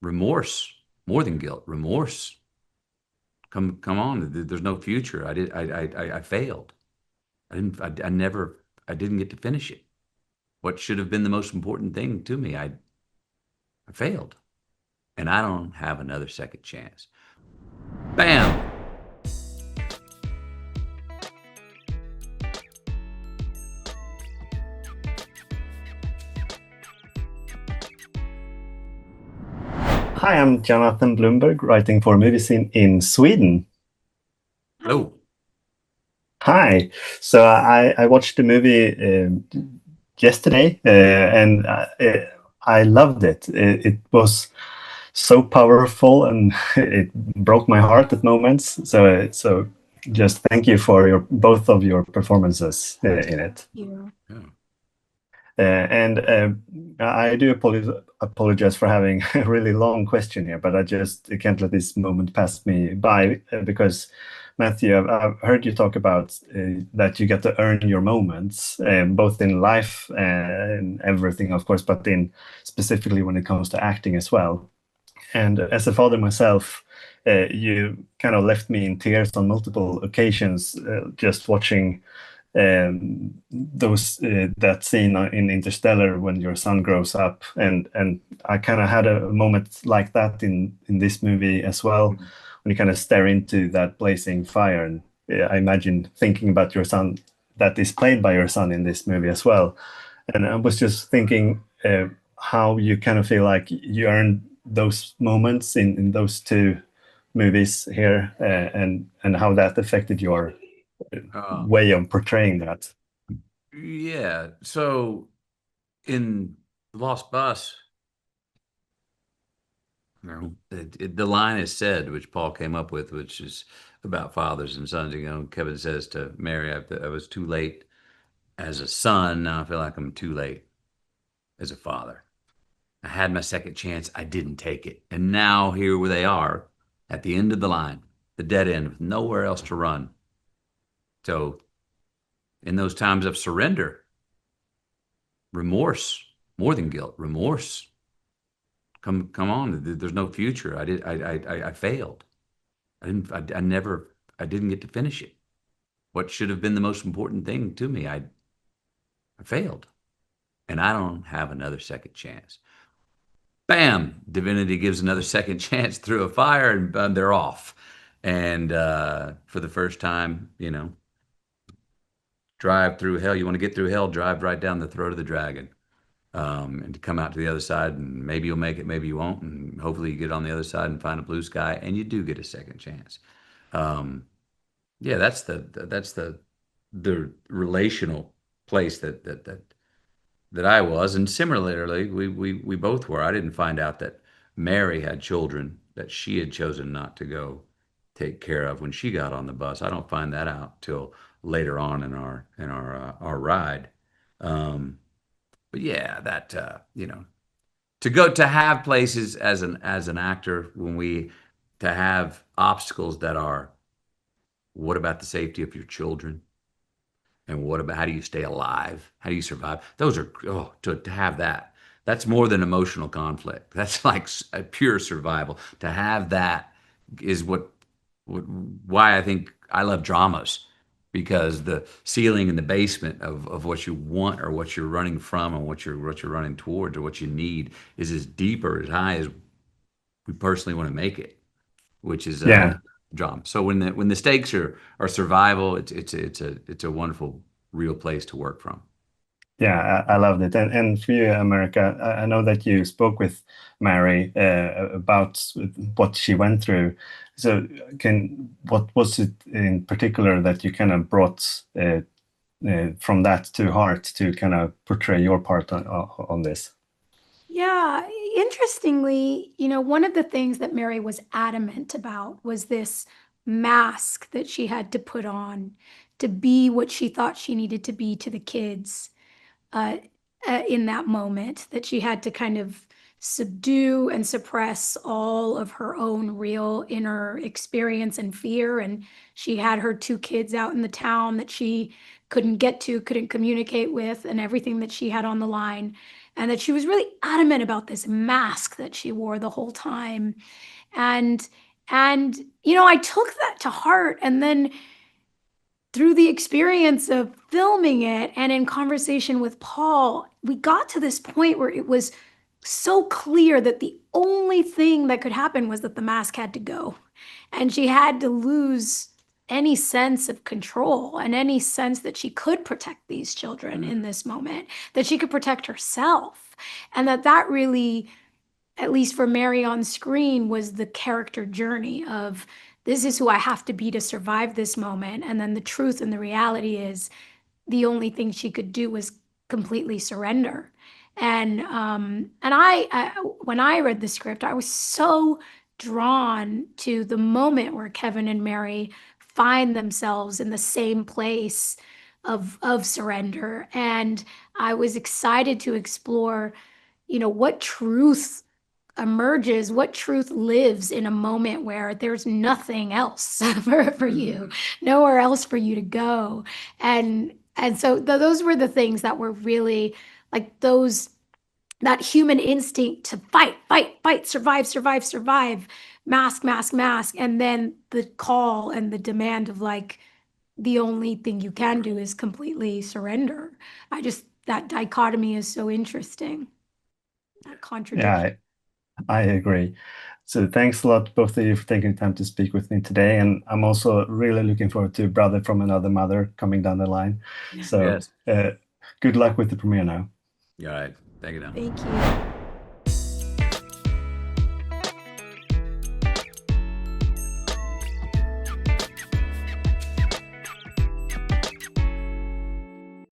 remorse, more than guilt, remorse. Come on. There's no future. I failed. I never, I didn't get to finish it. What should have been the most important thing to me, I failed. And I don't have another second chance. Bam! Hi, I'm Jonathan Bloomberg, writing for Movies in Sweden. Hi. Hello. Hi. So I watched the movie yesterday, and I loved it. It was so powerful, and it broke my heart at moments. So just thank you for your both of your performances in it. You. Yeah. And I do apologize for having a really long question here, but I just can't let this moment pass me by because, Matthew, I've heard you talk about that you get to earn your moments, both in life and everything, of course, but in specifically when it comes to acting as well. And as a father myself, you kind of left me in tears on multiple occasions just watching those that scene in Interstellar when your son grows up, and I kind of had a moment like that in this movie as well, when you kind of stare into that blazing fire, and I imagine thinking about your son that is played by your son in this movie as well, and I was just thinking how you kind of feel like you earned those moments in those two movies here, and how that affected your Uh, way of portraying that. yeah. So in The Lost Bus, you know, the line is said, which Paul came up with, which is about fathers and sons. You know, Kevin says to Mary, I was too late as a son. Now I feel like I'm too late as a father. I had my second chance. I didn't take it. And now here where they are at the end of the line, the dead end with nowhere else to run. So in those times of surrender, remorse, more than guilt, remorse. Come on. There's no future. I failed. I never, I didn't get to finish it. What should have been the most important thing to me, I failed. And I don't have another second chance. Bam! Divinity gives another second chance through a fire, and they're off. And for the first time, you know, drive through hell. You want to get through hell, drive right down the throat of the dragon. And to come out to the other side, and maybe you'll make it, maybe you won't, and hopefully you get on the other side and find a blue sky, and you do get a second chance. Um, yeah, that's the relational place that I was, and similarly, we both were. I didn't find out that Mary had children that she had chosen not to go take care of when she got on the bus. I don't find that out till later on in our ride. Um, but yeah, that you know, to go to have places as an actor when we to have obstacles that are what about the safety of your children? And what about how do you stay alive? How do you survive? Those are, oh, to have that. That's more than emotional conflict. That's like a pure survival. To have that is what why I think I love dramas because the ceiling and the basement of what you want or what you're running from and what you're running towards or what you need is as deep or as high as we personally want to make it, which is Yeah, drama. So when the stakes are survival, it's a wonderful real place to work from. yeah, I loved it. And for you, America, I know that you spoke with Mary about what she went through. So, what was it in particular that you kind of brought from that to heart to kind of portray your part on this? Yeah, interestingly, one of the things that Mary was adamant about was this mask that she had to put on to be what she thought she needed to be to the kids uh, in that moment, that she had to kind of subdue and suppress all of her own real inner experience and fear. And she had her two kids out in the town that she couldn't get to, couldn't communicate with, and everything that she had on the line. and that she was really adamant about this mask that she wore the whole time. And I took that to heart. And then through the experience of filming it and in conversation with Paul, we got to this point where it was so clear that the only thing that could happen was that the mask had to go. And she had to lose any sense of control and any sense that she could protect these children in this moment, that she could protect herself. And that really, at least for Mary on screen, was the character journey of, this is who I have to be to survive this moment. And then the truth and the reality is the only thing she could do was completely surrender. And when I read the script, I was so drawn to the moment where Kevin and Mary find themselves in the same place of surrender. And I was excited to explore, what truth emerges, what truth lives in a moment where there's nothing else for you, nowhere else for you to go. And so those were the things that were really like that human instinct to fight, fight, fight, survive, survive, survive, mask, mask, mask. And then the call and the demand of like, the only thing you can do is completely surrender. That dichotomy is so interesting. That contradiction. Yeah, I agree. So thanks a lot, both of you, for taking the time to speak with me today. And I'm also really looking forward to Brother from Another Mother coming down the line. So Yes. good luck with the premiere now. All right. Thank you now. Thank you.